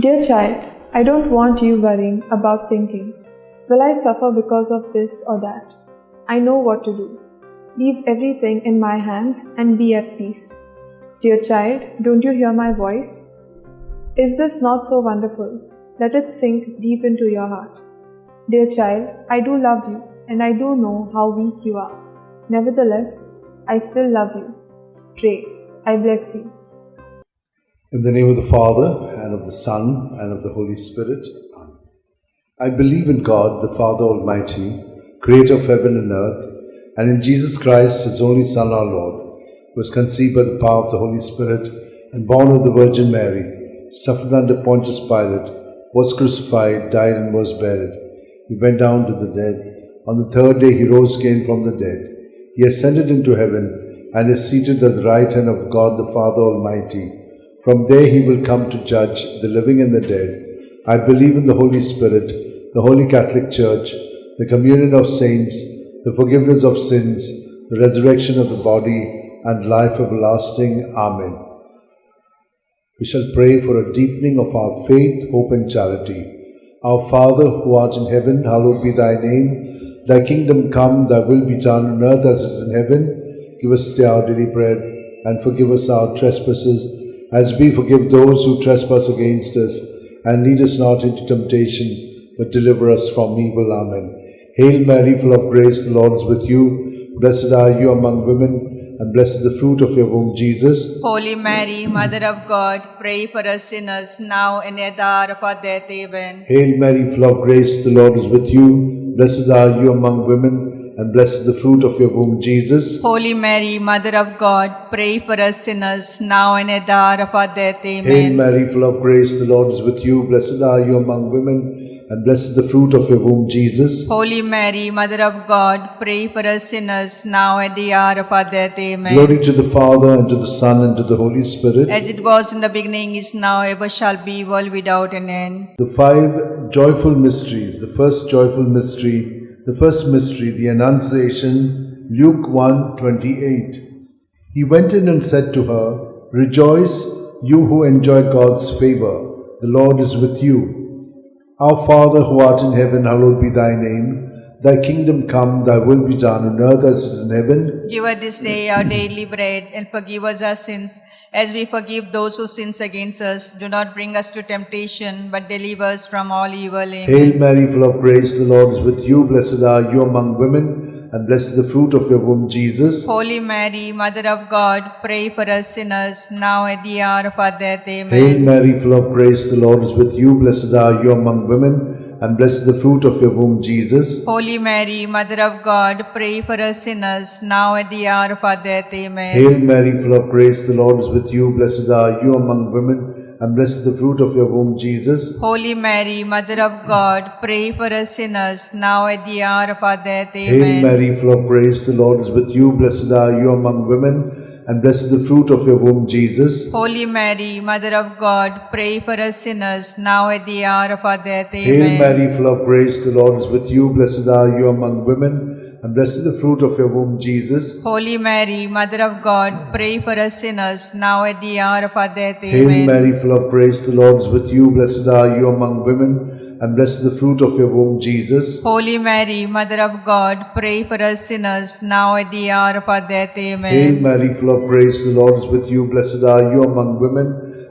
Dear child, I don't want you worrying about thinking, will I suffer because of this or that? I know what to do. Leave everything in my hands and be at peace. Dear child, don't you hear my voice? Is this not so wonderful? Let it sink deep into your heart. Dear child, I do love you and I do know how weak you are. Nevertheless, I still love you. Pray. I bless you. In the name of the Father, and of the Son, and of the Holy Spirit. Amen. I believe in God, the Father Almighty, creator of heaven and earth, and in Jesus Christ, his only Son, our Lord, who was conceived by the power of the Holy Spirit, and born of the Virgin Mary, suffered under Pontius Pilate, was crucified, died, and was buried. He went down to the dead. On the third day he rose again from the dead. He ascended into heaven, and is seated at the right hand of God the Father Almighty. From there he will come to judge the living and the dead. I believe in the Holy Spirit, the Holy Catholic Church, the communion of saints, the forgiveness of sins, the resurrection of the body, and life everlasting. Amen. We shall pray for a deepening of our faith, hope, and charity. Our Father, who art in heaven, hallowed be thy name. Thy kingdom come, thy will be done on earth as it is in heaven. Give us today our daily bread, and forgive us our trespasses, as we forgive those who trespass against us. And lead us not into temptation, but deliver us from evil. Amen. Hail Mary, full of grace, the Lord is with you. Blessed are you among women, and blessed is the fruit of your womb, Jesus. Holy Mary, Mother of God, pray for us sinners, now and at the hour of our death. Amen. Hail Mary, full of grace, the Lord is with you. Blessed are you among women, and blessed is the fruit of your womb, Jesus. Holy Mary, Mother of God, pray for us sinners, now and at the hour of our death. Amen. Hail Mary, full of grace, the Lord is with you. Blessed are you among women, and blessed is the fruit of your womb, Jesus. Holy Mary, Mother of God, pray for us sinners, now at the hour of our death. Amen. Glory to the Father, and to the Son, and to the Holy Spirit. As it was in the beginning, is now, ever shall be, world without an end. The five joyful mysteries. The first joyful mystery, the Annunciation, Luke 1:28. He went in and said to her, Rejoice, you who enjoy God's favor. The Lord is with you. Our Father, who art in heaven, hallowed be thy name. Thy kingdom come, thy will be done on earth as it is in heaven. Give us this day our daily bread, and forgive us our sins, as we forgive those who sin against us. Do not bring us to temptation, but deliver us from all evil. Amen. Hail Mary, full of grace, the Lord is with you. Blessed are you among women, and blessed is the fruit of your womb, Jesus. Holy Mary, Mother of God, pray for us sinners, now at the hour of our death. Amen. Hail Mary, full of grace, the Lord is with you. Blessed are you among women, and blessed is the fruit of your womb, Jesus. Holy Mary, Mother of God, pray for us sinners, now at the hour of our death. Amen. Hail Mary, full of grace, the Lord is with you. Blessed are you among women, and blessed is the fruit of your womb, Jesus. Holy Mary, Mother of God, pray for us sinners, now at the hour of our death. Amen. Hail Mary, full of grace, the Lord is with you. Blessed are you among women, and blessed is the fruit of your womb, Jesus. Holy Mary, Mother of God, pray for us sinners, now at the hour of our death. Amen. Hail Mary, full of grace, the Lord is with you. Blessed are you among women, and blessed is the fruit of your womb, Jesus. Holy Mary, Mother of God, pray for us sinners, now at the hour of our death. Amen. Hail Mary, full of grace, the Lord is with you. Blessed are you among women, and blessed is the fruit of your womb, Jesus. Holy Mary, Mother of God, pray for us sinners, now at the hour of our death. Amen. Hail Mary, full of grace, the Lord is with you. Blessed are you among women,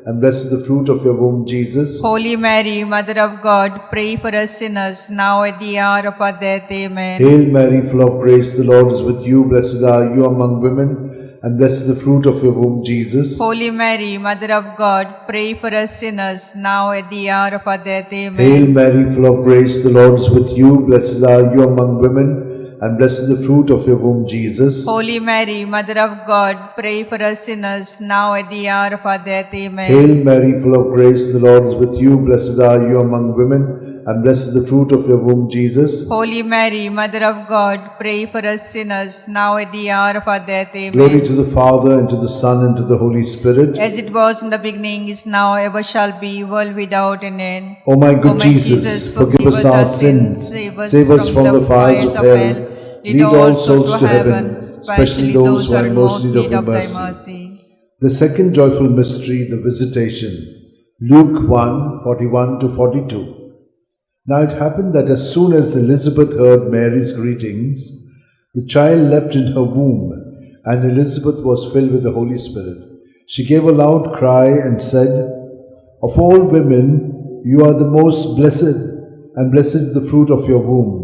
and blessed is the fruit of your womb, Jesus. Holy Mary, Mother of God, pray for us sinners, now at the hour of our death. Amen. Hail Mary, full of grace, the Lord is with you. Blessed are you among women, and blessed is the fruit of your womb, Jesus. Holy Mary, Mother of God, pray for us sinners, now at the hour of our death. Amen. Hail Mary, full of grace, the Lord is with you. Blessed are you among women, and blessed is the fruit of your womb, Jesus. Holy Mary, Mother of God, pray for us sinners, now at the hour of our death. Amen. Hail Mary, full of grace, the Lord is with you. Blessed are you among women, and blessed is the fruit of your womb, Jesus. Holy Mary, Mother of God, pray for us sinners, now at the hour of our death. Amen. Glory to the Father, and to the Son, and to the Holy Spirit. As it was in the beginning, is now, ever shall be, world without an end. O my good Jesus, forgive us our sins, save us from the fires of hell, lead all souls to heaven, especially those who are in most need of thy mercy. The second joyful mystery, the Visitation. Luke 1:41 to 42. Now it happened that as soon as Elizabeth heard Mary's greetings, the child leapt in her womb, and Elizabeth was filled with the Holy Spirit. She gave a loud cry and said, "Of all women, you are the most blessed, and blessed is the fruit of your womb.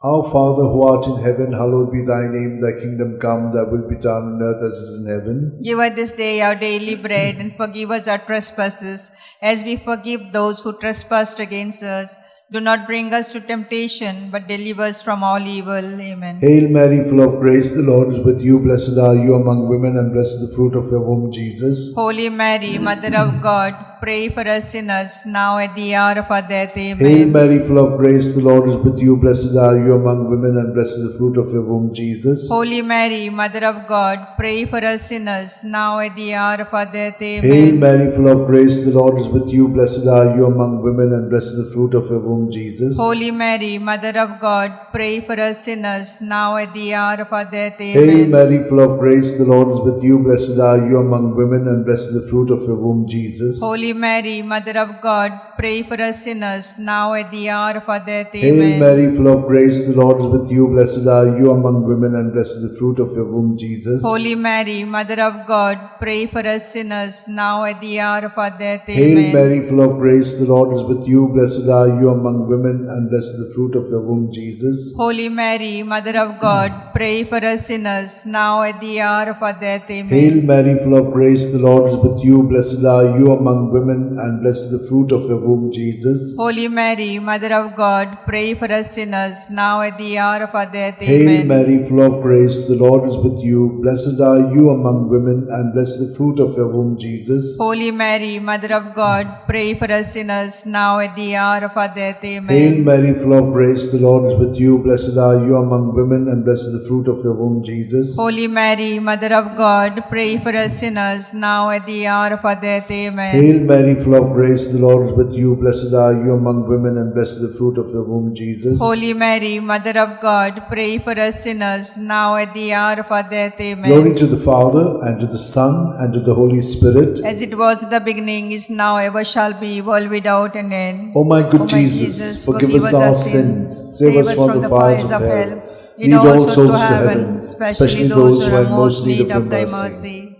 Our Father who art in heaven, hallowed be thy name. Thy kingdom come, thy will be done on earth as it is in heaven. Give us this day our daily bread, and forgive us our trespasses, as we forgive those who trespass against us. Do not bring us to temptation, but deliver us from all evil. Amen. Hail Mary, full of grace, the Lord is with you. Blessed are you among women, and blessed the fruit of your womb, Jesus. Holy Mary, Mother of God, pray for us sinners, now at the hour of our death. Amen. Hail Mary, full of grace, the Lord is with you. Blessed are you among women, and blessed the fruit of your womb, Jesus. Holy Mary, Mother of God, pray for us sinners, now at the hour of our death. Amen. Hail Mary, full of grace, the Lord is with you. Blessed are you among women, and blessed the fruit of your womb, Jesus. Holy Mary, Mother of God, pray for us sinners, now at the hour of our death. Amen. Hail Mary, full of grace, the Lord is with you. Blessed are you among women, and blessed the fruit of your womb, Jesus. Holy Mary, Mother of God, pray for us sinners, now at the hour of our death. Hail Amen. Mary, full of grace, the Lord is with you. Blessed are you among women, and blessed the fruit of your womb, Jesus. Holy Mary, Mother of God, pray for us sinners, now at the hour of our death. Hail Amen. Mary, full of grace, the Lord is with you. Blessed are you among women, and blessed the fruit of your womb, Jesus. Holy Mary, Mother of God, pray for us sinners, now at the hour of our death. Amen. Hail Mary, full of grace, the Lord is with you. Blessed are you among women, and blessed the fruit of your womb, Jesus. Holy Mary, Mother of God, pray for us sinners, now at the hour of our death. Hail Amen. Mary, full of grace, the Lord is with you. Blessed are you among women, and blessed the fruit of your womb, Jesus. Holy Mary, Mother of God, pray for us sinners, now at the hour of our death. Amen. Hail Mary, full of grace, the Lord is with you. Blessed are you among women, and blessed the fruit of your womb, Jesus. Holy Mary, Mother of God, pray for us sinners, now at the hour of our death. Amen. Hail Mary, full of grace, the Lord is with you. Blessed are you among women, and blessed the fruit of your womb, Jesus. Holy Mary, Mother of God, pray for us sinners, now at the hour of our death. Amen. Glory to the Father, and to the Son, and to the Holy Spirit. As it was in the beginning, is now, ever shall be, world without an end. O my good O my Jesus, forgive us our sins, save us from the fires of hell. Lead all souls to heaven, especially those who are in most need of thy mercy.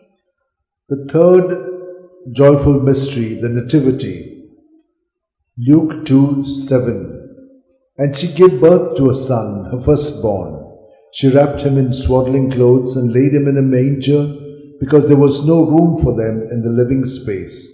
The third joyful mystery, the Nativity. Luke 2:7. And she gave birth to a son, her firstborn. She wrapped him in swaddling clothes and laid him in a manger, because there was no room for them in the living space.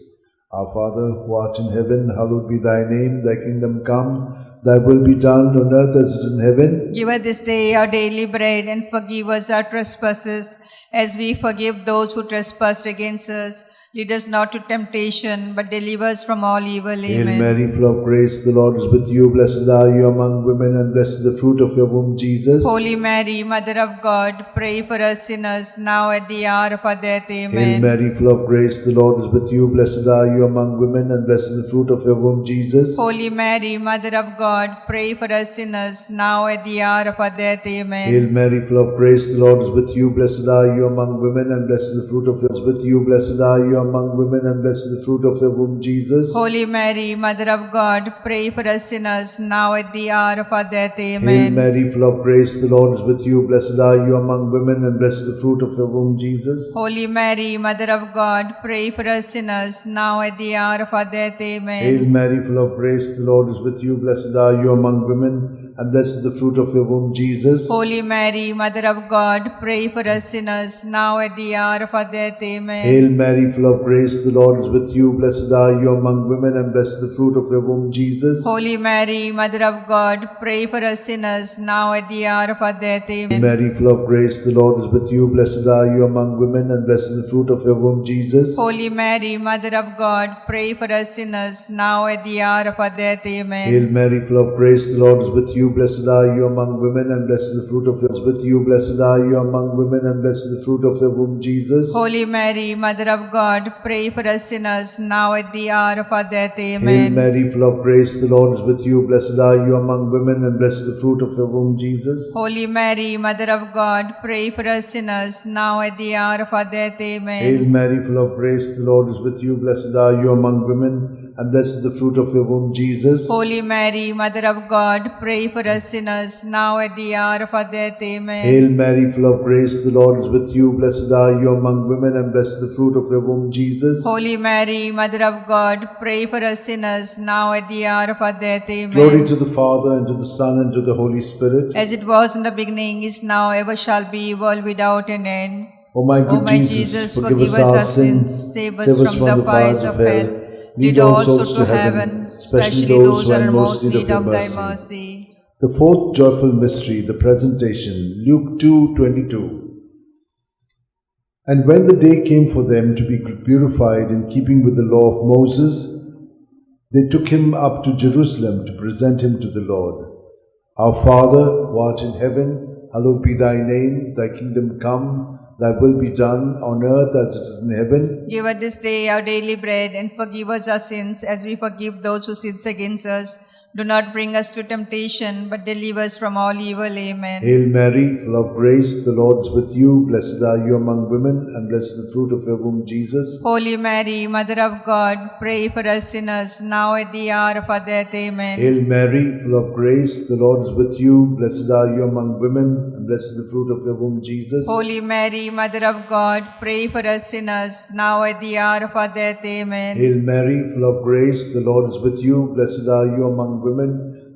Our Father, who art in heaven, hallowed be thy name. Thy kingdom come, thy will be done on earth as it is in heaven. Give us this day our daily bread, and forgive us our trespasses, as we forgive those who trespass against us. Lead us not to temptation, but deliver us from all evil. Hail Amen. Mary, full of grace, the Lord is with you. Blessed are you among women, and blessed the fruit of your womb, Jesus. Holy Mary, Mother of God, pray for us sinners, now at the hour of our death. Amen. Hail Mary, full of grace, the Lord is with you. Blessed are you among women, and blessed the fruit of your womb, Jesus. Holy Mary, Mother of God, pray for us sinners, now at the hour of our death. Amen. Hail Mary, full of grace, the Lord is with you. Blessed are you among women, and blessed the fruit of your womb, with you. Blessed are you among women, and blessed the fruit of your womb, Jesus. Holy Mary, Mother of God, pray for us sinners, now at the hour of our death. Hail Amen. Mary, full of grace, the Lord is with you. Blessed are you among women, and blessed the fruit of your womb, Jesus. Holy Mary, Mother of God, pray for us sinners, now at the hour of our death. Amen. Hail Mary, full of grace, the Lord is with you. Blessed are you among women, and blessed the fruit of your womb, Jesus. Holy Mary, Mother of God, pray for us sinners, now at the hour of our death. Amen. Hail Mary, full of grace, the Lord is with you. Blessed are you among women, and blessed the fruit of your womb, Jesus. Holy Mary, Mother of God, pray for us sinners, now at the hour of our death. Amen. Mary, full of grace, the Lord is with you. Blessed are you among women, and blessed the fruit of your womb, Jesus. Holy Mary, Mother of God, pray for us sinners, now at the hour of our death. Amen. Hail Mary, full of grace, the Lord is with you. you. Blessed are you among women, and blessed is the fruit of your with you. Blessed are you among women, and blessed is the fruit of your womb, Jesus. Holy Mary, Mother of God, pray for us sinners, now at the hour of our death. Hail Amen. Mary, full of grace, the Lord is with you. Blessed are you among women, and blessed is the fruit of your womb, Jesus. Holy Mary, Mother of God, pray for us sinners, now at the hour of our death. Amen. Hail Mary, full of grace, the Lord is with you. Blessed are you among women, and blessed is the fruit of your womb, Jesus. Holy Mary, Mother of God, pray for us sinners, now at the hour of our death. Amen. Hail Mary, full of grace, the Lord is with you. Blessed are you among women, and blessed is the fruit of your womb, Jesus. Holy Mary, Mother of God, pray for us sinners, now at the hour of our death. Amen. Glory to the Father, and to the Son, and to the Holy Spirit. As it was in the beginning, is now, ever shall be, world without an end. O my good Jesus, forgive us our sins, save us from the fires of hell. Lead all souls to heaven, especially those who are in most need of thy mercy. The fourth joyful mystery, the presentation, Luke 2:22. And when the day came for them to be purified in keeping with the law of Moses, they took him up to Jerusalem to present him to the Lord. Our Father, who art in heaven, hallowed be thy name, thy kingdom come, thy will be done on earth as it is in heaven. Give us this day our daily bread, and forgive us our sins as we forgive those who sin against us. Do not bring us to temptation, but deliver us from all evil. Amen. Hail Mary, full of grace, the Lord is with you. Blessed are you among women, and blessed is the fruit of your womb, Jesus. Holy Mary, Mother of God, pray for us sinners, now at the hour of our death. Amen. Hail Mary, full of grace, the Lord is with you. Blessed are you among women, and blessed is the fruit of your womb, Jesus. Holy Mary, Mother of God, pray for us sinners, now at the hour of our death. Amen. Hail Mary, full of grace, the Lord is with you. Blessed are you among women,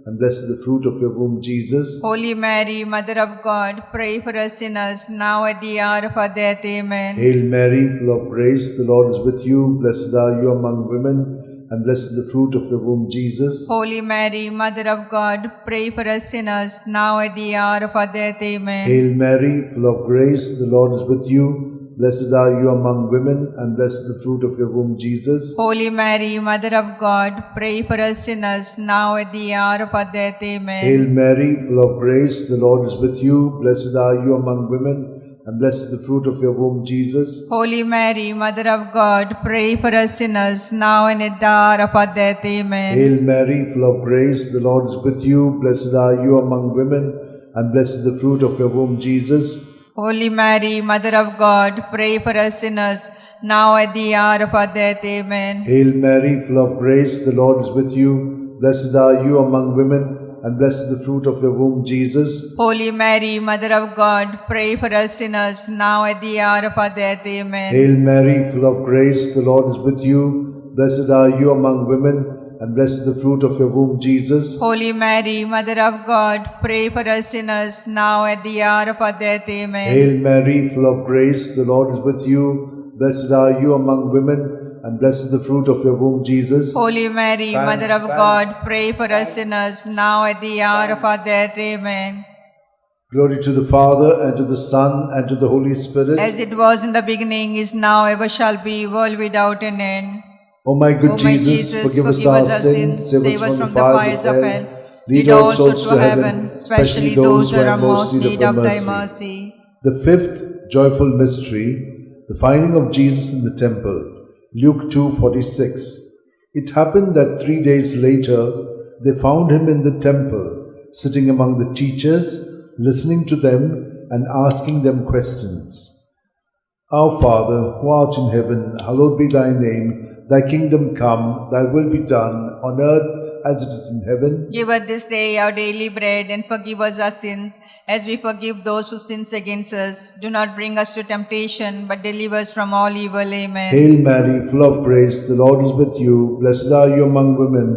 and blessed is the fruit of your womb, Jesus. Holy Mary, Mother of God, pray for us sinners, now at the hour of our death. Amen. Hail Mary, full of grace, the Lord is with you. Blessed are you among women, and blessed is the fruit of your womb, Jesus. Holy Mary, Mother of God, pray for us sinners, now at the hour of our death. Amen. Hail Mary, full of grace, the Lord is with you. Blessed are you among women, and blessed is the fruit of your womb, Jesus. Holy Mary, Mother of God, pray for us sinners, now at the hour of our death. Amen. Hail Mary, full of grace, the Lord is with you. Blessed are you among women, and blessed is the fruit of your womb, Jesus. Holy Mary, Mother of God, pray for us sinners, now and at the hour of our death. Amen. Hail Mary, full of grace, the Lord is with you. Blessed are you among women, and blessed is the fruit of your womb, Jesus. Holy Mary, Mother of God, pray for us sinners, now at the hour of our death. Amen. Hail Mary, full of grace, the Lord is with you. Blessed are you among women, and blessed is the fruit of your womb, Jesus. Holy Mary, Mother of God, pray for us sinners, now at the hour of our death. Amen. Hail Mary, full of grace, the Lord is with you. Blessed are you among women, and blessed is the fruit of your womb, Jesus. Holy Mary, Mother of God, pray for us sinners, now at the hour of our death. Amen. Hail Mary, full of grace, the Lord is with you. Blessed are you among women, and blessed is the fruit of your womb, Jesus. Holy Mary, Mother of God, pray for us sinners, now at the hour of our death. Amen. Glory to the Father, and to the Son, and to the Holy Spirit. As it was in the beginning, is now, ever shall be, world without an end. O my good O my Jesus, forgive us our sins, save us from the fires of hell. Lead all souls to heaven, especially those who are in most need of thy mercy. The fifth joyful mystery, the finding of Jesus in the temple, Luke 2:46. It happened that 3 days later, they found him in the temple, sitting among the teachers, listening to them and asking them questions. Our Father, who art in heaven, hallowed be thy name. Thy kingdom come, thy will be done, on earth as it is in heaven. Give us this day our daily bread, and forgive us our sins, as we forgive those who sin against us. Do not bring us to temptation, but deliver us from all evil. Amen. Hail Mary, full of grace, the Lord is with you. Blessed are you among women,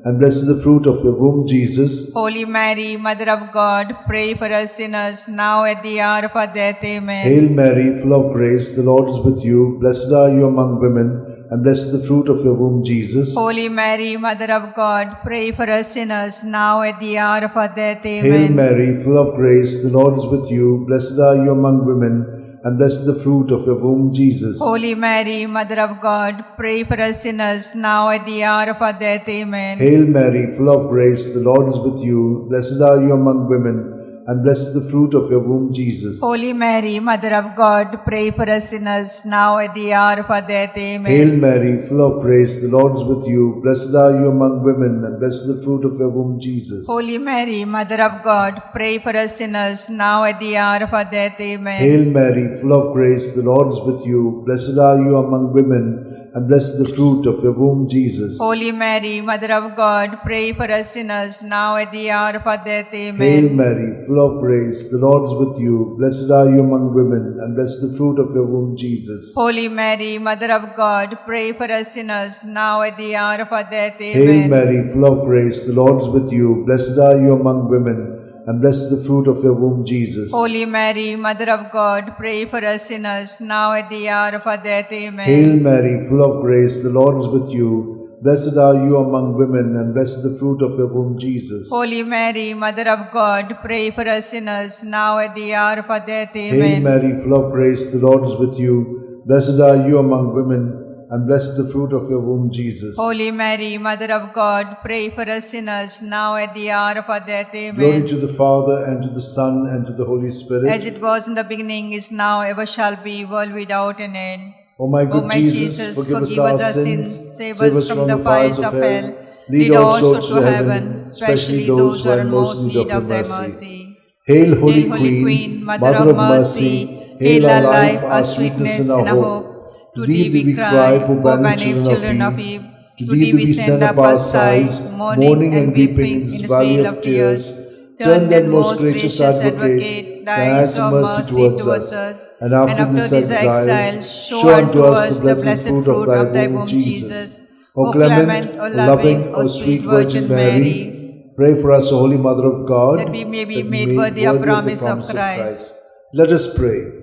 and blessed is the fruit of your womb, Jesus. Holy Mary, Mother of God, pray for us sinners, now at the hour of our death. Amen. Hail Mary, full of grace, the Lord is with you. Blessed are you among women, and blessed is the fruit of your womb, Jesus. Holy Mary, Mother of God, pray for us sinners, now at the hour of our death. Amen. Hail Mary, full of grace, the Lord is with you. Blessed are you among women, and blessed the fruit of your womb, Jesus. Holy Mary, Mother of God, pray for us sinners, now at the hour of our death. Amen. Hail Mary, full of grace, the Lord is with you. Blessed are you among women, and blessed the fruit of your womb, Jesus. Holy Mary, Mother of God, pray for us sinners, now at the hour of our death. Amen. Hail Mary, full of grace, the Lord is with you. Blessed are you among women, and blessed the fruit of your womb, Jesus. Holy Mary, Mother of God, pray for us sinners, now at the hour of our death. Amen. Hail Mary, full of grace, the Lord is with you. Blessed are you among women, and blessed the fruit of your womb, Jesus. Holy Mary, Mother of God, pray for us sinners, now at the hour of our death. Amen. Hail Mary, full of grace, the Lord is with you. Blessed are you among women, and blessed the fruit of your womb, Jesus. Holy Mary, Mother of God, pray for us sinners, now at the hour of our death. Amen. Hail Mary, full of grace, the Lord is with you. Blessed are you among women, and blessed the fruit of your womb, Jesus. Holy Mary, Mother of God, pray for us sinners, now at the hour of our death. Amen. Hail Mary, full of grace, the Lord is with you. Blessed are you among women, and blessed the fruit of your womb, Jesus. Holy Mary, Mother of God, pray for us sinners, now at the hour of our death. Amen. Hail Mary, full of grace, the Lord is with you. Blessed are you among women, and blessed the fruit of your womb, Jesus. Holy Mary, Mother of God, pray for us sinners, now at the hour of our death. Amen. Glory to the Father, and to the Son, and to the Holy Spirit. As it was in the beginning, is now, ever shall be, world without an end. O my good Jesus, forgive us our sins, save us from the fires of hell. Lead all souls to heaven, especially those who are in most need of thy mercy. Hail, Holy Queen, Mother of mercy. Hail our life, our sweetness, and our hope. To thee we cry, poor banished children of Eve. To thee we send up our sighs, mourning and weeping in this vale of tears. Turn then, most gracious Advocate, thy eyes of mercy towards us, and after this exile, show unto us the blessed fruit of thy womb, Jesus. O clement, O loving, O sweet Virgin Mary, pray for us, O Holy Mother of God, that we may be made worthy of promise of Christ. Let us pray.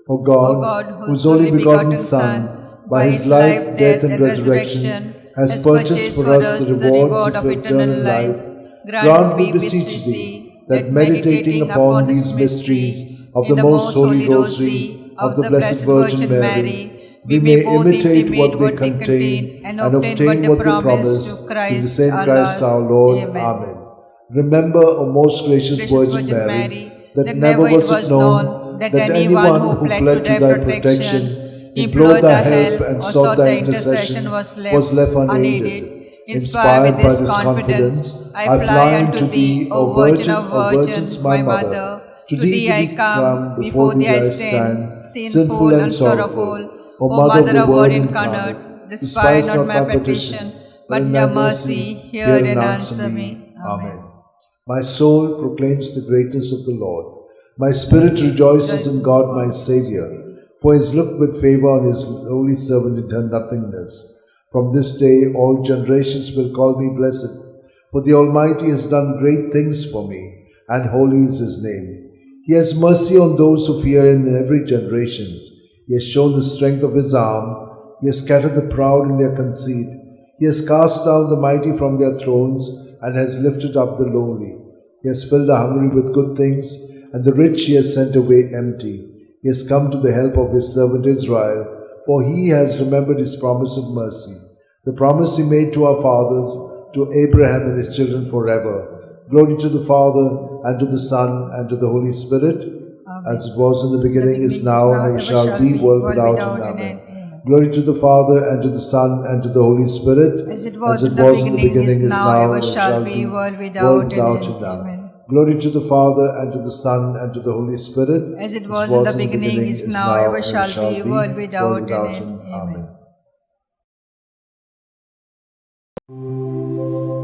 O God, whose only begotten Son, by his life, death, and resurrection, has purchased for us the reward of eternal life, grant, we beseech thee, that meditating upon these mysteries of the most holy Rosary of the Blessed Virgin Mary, we may imitate what they contain and obtain what they promise through the same Christ our Lord. Amen. Remember, O most gracious Virgin Mary, that never was it known that anyone who fled to thy protection, implored thy help, and sought thy intercession was left unaided. Inspired by this confidence, I fly unto thee, O Virgin of Virgins, my Mother. To thee I come, before thee I stand, sinful and sorrowful. O Mother of Word incarnate, despise not my petition, but in thy mercy hear and answer me. Amen. My soul proclaims the greatness of the Lord. My spirit rejoices in God my Xavier, for he has looked with favor on his holy servant in her nothingness. From this day all generations will call me blessed, for the Almighty has done great things for me, and holy is his name. He has mercy on those who fear him in every generation. He has shown the strength of his arm. He has scattered the proud in their conceit. He has cast down the mighty from their thrones, and has lifted up the lowly. He has filled the hungry with good things, and the rich he has sent away empty. He has come to the help of his servant Israel, for he has remembered his promise of mercy, the promise he made to our fathers, to Abraham and his children forever. Glory to the Father, and to the Son, and to the Holy Spirit, as it was in the beginning, is now, and ever shall be, world without end. Amen. Glory to the Father, and to the Son, and to the Holy Spirit, as it was in the beginning, is now, ever shall be, world without end. Amen. Glory to the Father, and to the Son, and to the Holy Spirit, as it was in the beginning, is now, ever shall be, world without end. Amen.